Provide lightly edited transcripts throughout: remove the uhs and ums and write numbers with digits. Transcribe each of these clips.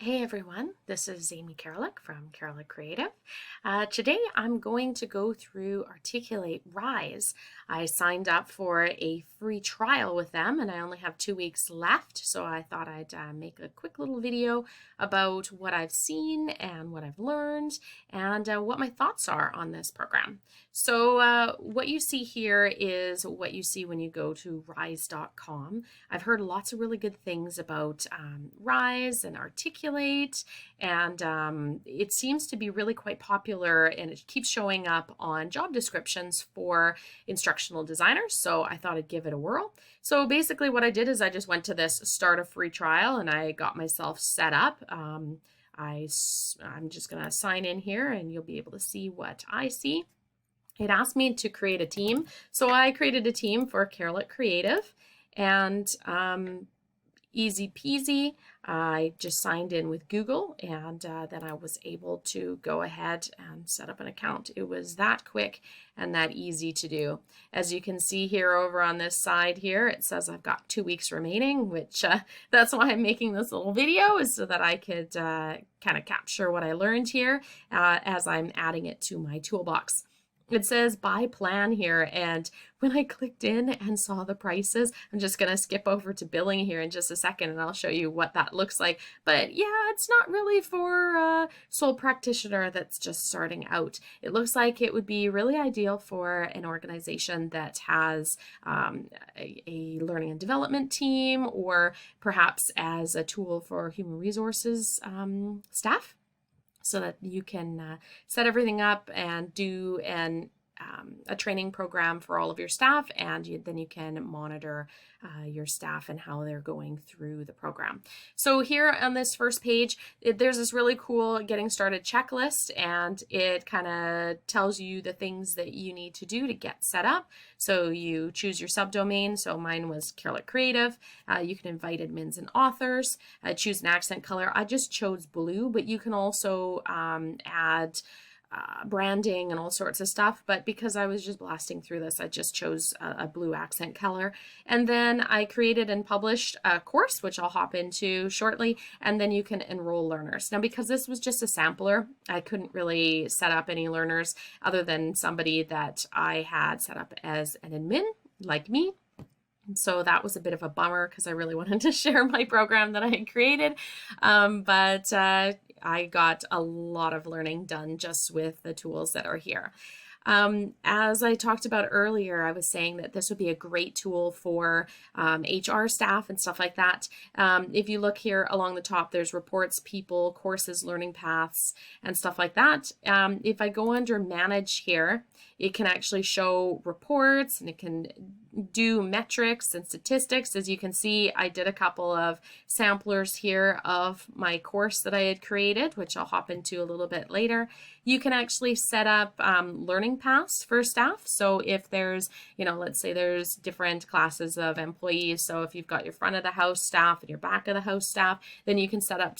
Hey everyone, this is Amy Karalik from Karalik Creative. Today I'm going to go through Articulate Rise. I signed up for a free trial with them and I only have 2 weeks left, so I thought I'd make a quick little video about what I've seen and what I've learned and what my thoughts are on this program. So what you see here is what you see when you go to rise.com. I've heard lots of really good things about Rise and Articulate, and it seems to be really quite popular, and it keeps showing up on job descriptions for instructional designers, so I thought I'd give it a whirl. So basically what I did is I just went to this start a free trial and I got myself set up. I'm just going to sign in here and you'll be able to see what I see. It asked me to create a team, so I created a team for Karalik Creative, and easy peasy. I just signed in with Google, and then I was able to go ahead and set up an account. It was that quick and that easy to do. As you can see here over on this side here, it says I've got 2 weeks remaining, which that's why I'm making this little video, is so that I could kind of capture what I learned here as I'm adding it to my toolbox. It says buy plan here, and when I clicked in and saw the prices, I'm just going to skip over to billing here in just a second and I'll show you what that looks like. But yeah, it's not really for a sole practitioner that's just starting out. It looks like it would be really ideal for an organization that has a learning and development team, or perhaps as a tool for human resources staff, so that you can set everything up and do a training program for all of your staff, and then you can monitor your staff and how they're going through the program. So here on this first page, there's this really cool getting started checklist, and it kind of tells you the things that you need to do to get set up. So you choose your subdomain. So mine was Karalik Creative. You can invite admins and authors. Choose an accent color. I just chose blue, but you can also add branding and all sorts of stuff, but because I was just blasting through this, I just chose a blue accent color. And then I created and published a course, which I'll hop into shortly, and then you can enroll learners. Now, because this was just a sampler, I couldn't really set up any learners other than somebody that I had set up as an admin, like me. So that was a bit of a bummer because I really wanted to share my program that I had created. But I got a lot of learning done just with the tools that are here. As I talked about earlier, I was saying that this would be a great tool for HR staff and stuff like that. If you look here along the top, there's reports, people, courses, learning paths, and stuff like that. If I go under manage here, it can actually show reports, and it can do metrics and statistics. As you can see, I did a couple of samplers here of my course that I had created, which I'll hop into a little bit later. You can actually set up learning paths for staff. So if there's, let's say there's different classes of employees. So if you've got your front of the house staff and your back of the house staff, then you can set up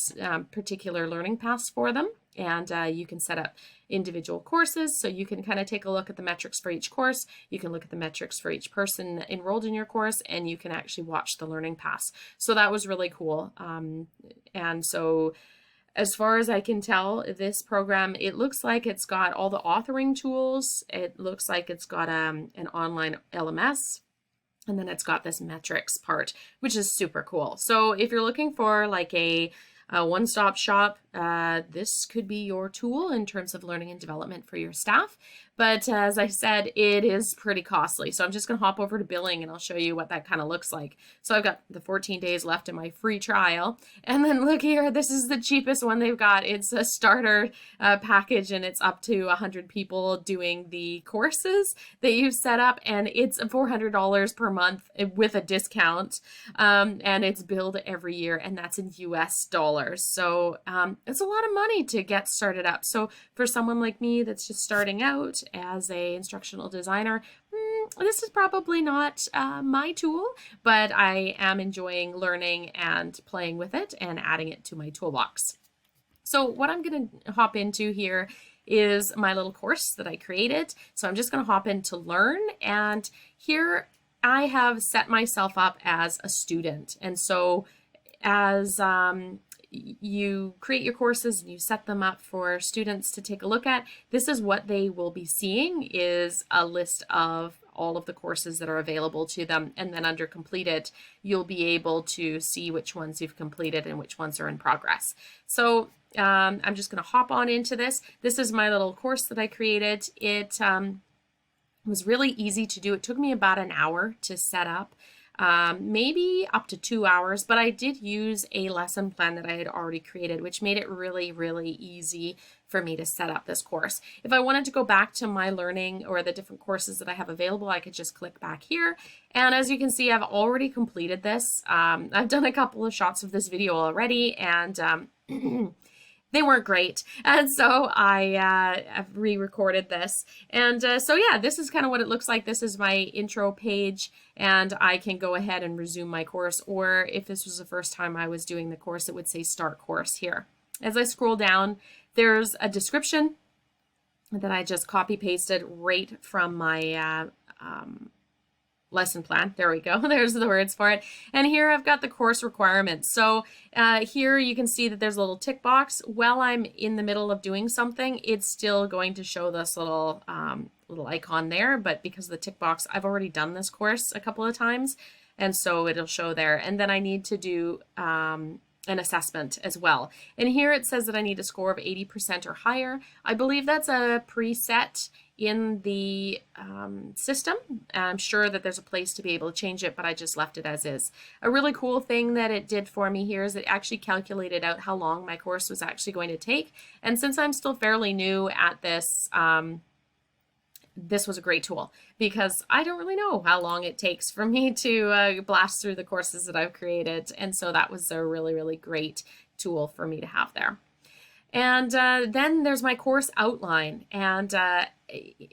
particular learning paths for them. And you can set up individual courses, so you can kind of take a look at the metrics for each course. You can look at the metrics for each person enrolled in your course, and you can actually watch the learning paths. So that was really cool. And so as far as I can tell, this program, it looks like it's got all the authoring tools. It looks like it's got an online LMS. And then it's got this metrics part, which is super cool. So if you're looking for like a one-stop shop, this could be your tool in terms of learning and development for your staff. But as I said, it is pretty costly. So I'm just going to hop over to billing and I'll show you what that kind of looks like. So I've got the 14 days left in my free trial. And then look here, this is the cheapest one they've got. It's a starter package, and it's up to 100 people doing the courses that you've set up. And it's $400 per month with a discount. And it's billed every year, and that's in US dollars. So it's a lot of money to get started up. So for someone like me that's just starting out as a instructional designer, this is probably not my tool, but I am enjoying learning and playing with it and adding it to my toolbox. So what I'm going to hop into here is my little course that I created. So I'm just going to hop in to learn, and here I have set myself up as a student. And so as you create your courses and you set them up for students to take a look at, this is what they will be seeing, is a list of all of the courses that are available to them. And then under completed, you'll be able to see which ones you've completed and which ones are in progress. So I'm just going to hop on into this. This is my little course that I created. It was really easy to do. It took me about an hour to set up. Maybe up to 2 hours, but I did use a lesson plan that I had already created, which made it really, really easy for me to set up this course. If I wanted to go back to my learning or the different courses that I have available, I could just click back here. And as you can see, I've already completed this. I've done a couple of shots of this video already, and they weren't great. And so I've re-recorded this. And so yeah, this is kind of what it looks like. This is my intro page, and I can go ahead and resume my course. Or if this was the first time I was doing the course, it would say start course here. As I scroll down, there's a description that I just copy pasted right from my lesson plan. There we go. There's the words for it. And here I've got the course requirements. So here you can see that there's a little tick box. While I'm in the middle of doing something, it's still going to show this little little icon there. But because of the tick box, I've already done this course a couple of times, and so it'll show there. And then I need to do an assessment as well. And here it says that I need a score of 80% or higher. I believe that's a preset in the system. I'm sure that there's a place to be able to change it, but I just left it as is. A really cool thing that it did for me here is it actually calculated out how long my course was actually going to take. And since I'm still fairly new at this, this was a great tool, because I don't really know how long it takes for me to blast through the courses that I've created. And so that was a really, really great tool for me to have there. And then there's my course outline. And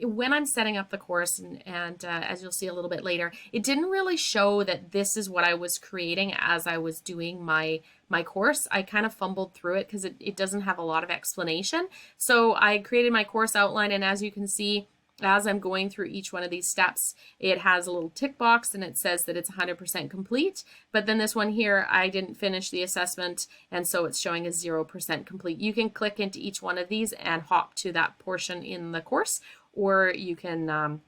when I'm setting up the course, and as you'll see a little bit later, it didn't really show that this is what I was creating as I was doing my course. I kind of fumbled through it because it doesn't have a lot of explanation. So I created my course outline, and as you can see, as I'm going through each one of these steps, it has a little tick box and it says that it's 100% complete. But then this one here, I didn't finish the assessment, and so it's showing as 0% complete. You can click into each one of these and hop to that portion in the course, or you can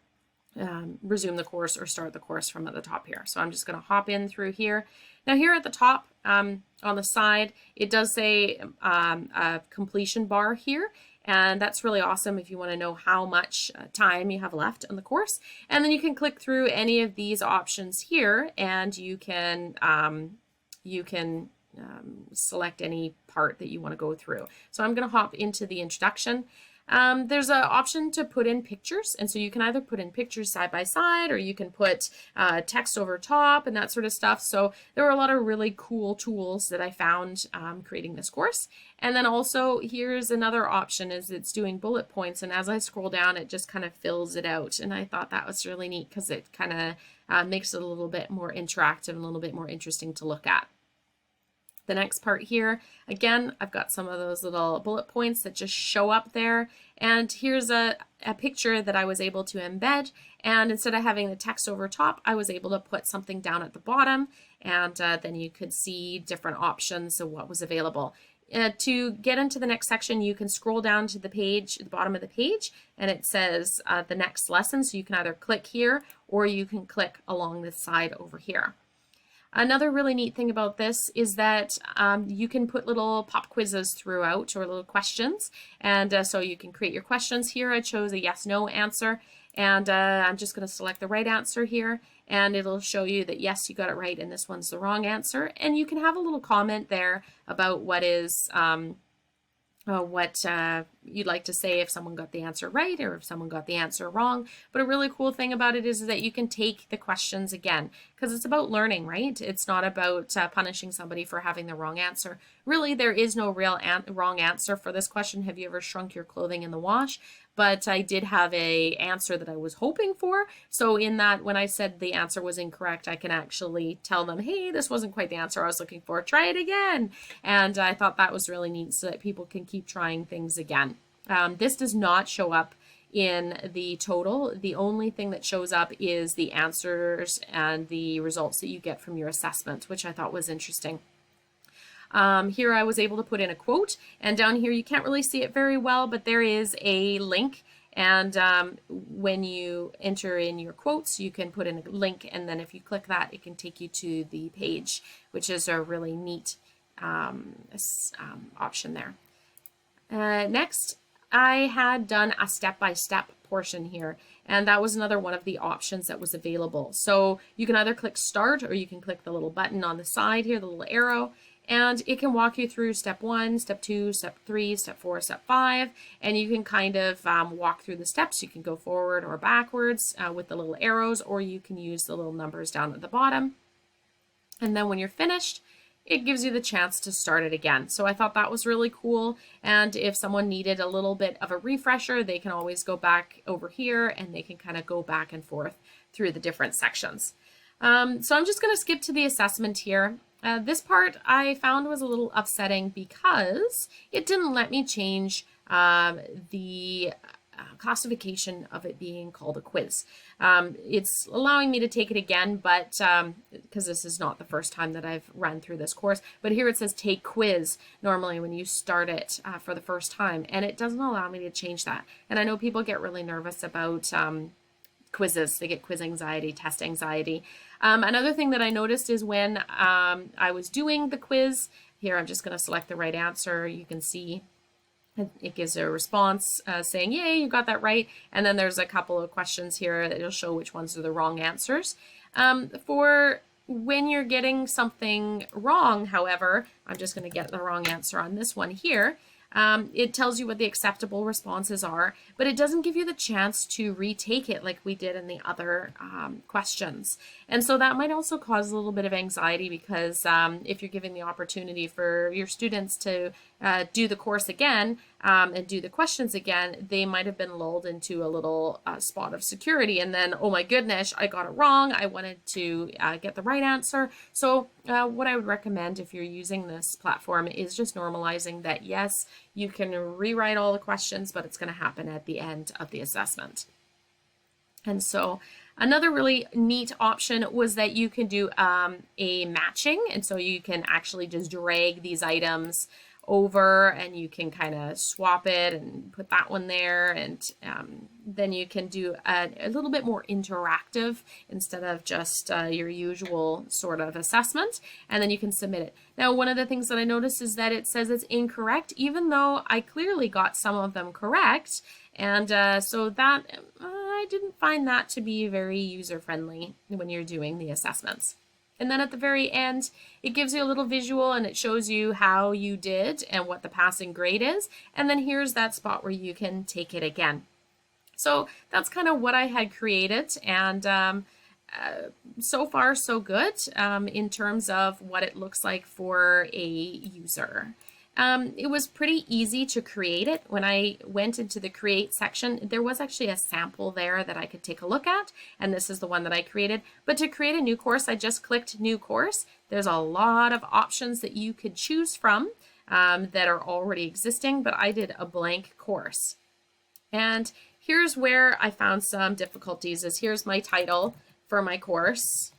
resume the course or start the course from at the top here. So I'm just going to hop in through here. Now here at the top on the side, it does say a completion bar here. And that's really awesome if you want to know how much time you have left on the course. And then you can click through any of these options here, and you can select any part that you want to go through. So I'm going to hop into the introduction. There's an option to put in pictures, and so you can either put in pictures side by side, or you can put text over top and that sort of stuff. So there were a lot of really cool tools that I found creating this course. And then also here's another option, is it's doing bullet points, and as I scroll down, it just kind of fills it out. And I thought that was really neat because it kind of makes it a little bit more interactive and a little bit more interesting to look at. The next part here, again, I've got some of those little bullet points that just show up there. And here's a picture that I was able to embed. And instead of having the text over top, I was able to put something down at the bottom. And then you could see different options of what was available. To get into the next section, you can scroll down to the page, the bottom of the page, and it says the next lesson. So you can either click here, or you can click along this side over here. Another really neat thing about this is that you can put little pop quizzes throughout, or little questions. And so you can create your questions here. I chose a yes/no answer, and I'm just going to select the right answer here, and it'll show you that yes, you got it right, and this one's the wrong answer. And you can have a little comment there about what is what you'd like to say if someone got the answer right or if someone got the answer wrong. But a really cool thing about it is that you can take the questions again, because it's about learning, right? It's not about punishing somebody for having the wrong answer. Really, there is no real wrong answer for this question. Have you ever shrunk your clothing in the wash? But I did have a answer that I was hoping for. So in that, when I said the answer was incorrect, I can actually tell them, hey, this wasn't quite the answer I was looking for. Try it again. And I thought that was really neat, so that people can keep trying things again. This does not show up in the total. The only thing that shows up is the answers and the results that you get from your assessment, which I thought was interesting. Here I was able to put in a quote, and down here you can't really see it very well, but there is a link. And when you enter in your quotes, you can put in a link, and then if you click that, it can take you to the page, which is a really neat option there. Next, I had done a step-by-step portion here, and that was another one of the options that was available. So you can either click start, or you can click the little button on the side here, the little arrow, and it can walk you through step 1, step 2, step 3, step 4, step 5, and you can kind of walk through the steps. You can go forward or backwards with the little arrows, or you can use the little numbers down at the bottom. And then when you're finished, it gives you the chance to start it again. So I thought that was really cool. And if someone needed a little bit of a refresher, they can always go back over here and they can kind of go back and forth through the different sections. So I'm just going to skip to the assessment here. This part I found was a little upsetting because it didn't let me change the classification of it being called a quiz. It's allowing me to take it again, but because this is not the first time that I've run through this course, but here it says take quiz normally when you start it for the first time, and it doesn't allow me to change that. And I know people get really nervous about quizzes. They get quiz anxiety, test anxiety. Another thing that I noticed is when I was doing the quiz, here I'm just going to select the right answer. You can see it gives a response saying, yay, you got that right. And then there's a couple of questions here that will show which ones are the wrong answers. For when you're getting something wrong, however, I'm just going to get the wrong answer on this one here. It tells you what the acceptable responses are, but it doesn't give you the chance to retake it like we did in the other questions. And so that might also cause a little bit of anxiety because if you're giving the opportunity for your students to do the course again and do the questions again, they might have been lulled into a little spot of security. And then, oh my goodness, I got it wrong. I wanted to get the right answer. So what I would recommend if you're using this platform is just normalizing that, yes, you can rewrite all the questions, but it's going to happen at the end of the assessment. And so another really neat option was that you can do a matching. And so you can actually just drag these items over and you can kind of swap it and put that one there, and then you can do a little bit more interactive instead of just your usual sort of assessment, and then you can submit it. Now, one of the things that I noticed is that it says it's incorrect, even though I clearly got some of them correct, and so that I didn't find that to be very user-friendly when you're doing the assessments. And then at the very end, it gives you a little visual and it shows you how you did and what the passing grade is. And then here's that spot where you can take it again. So that's kind of what I had created. And so far, so good in terms of what it looks like for a user. It was pretty easy to create it. When I went into the create section, there was actually a sample there that I could take a look at, and this is the one that I created. But to create a new course, I just clicked new course. There's a lot of options that you could choose from that are already existing, but I did a blank course. And here's where I found some difficulties is here's my title for my course.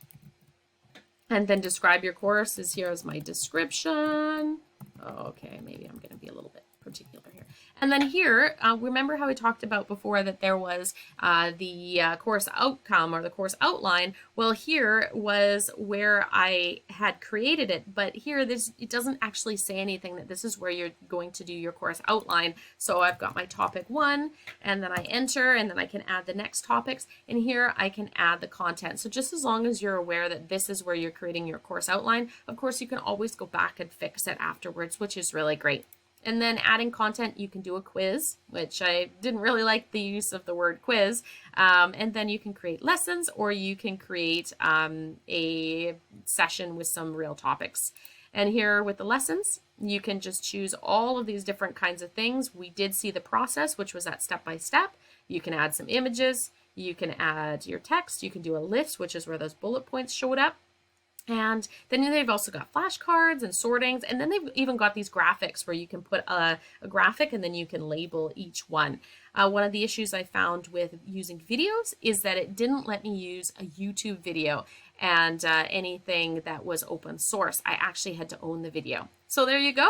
And then describe your course is here's my description. Okay, maybe I'm going to be a little bit particular here. And then here, remember how we talked about before that there was the course outcome or the course outline? Well, here was where I had created it, but here it doesn't actually say anything that this is where you're going to do your course outline. So I've got my topic 1, and then I enter, and then I can add the next topics, and here I can add the content. So just as long as you're aware that this is where you're creating your course outline, of course you can always go back and fix it afterwards, which is really great. And then adding content, you can do a quiz, which I didn't really like the use of the word quiz. And then you can create lessons, or you can create a session with some real topics. And here with the lessons, you can just choose all of these different kinds of things. We did see the process, which was that step by step. You can add some images, you can add your text, you can do a list, which is where those bullet points showed up. And then they've also got flashcards and sortings, and then they've even got these graphics where you can put a graphic and then you can label each one. One of the issues I found with using videos is that it didn't let me use a YouTube video. and anything that was open source, I actually had to own the video. So there you go.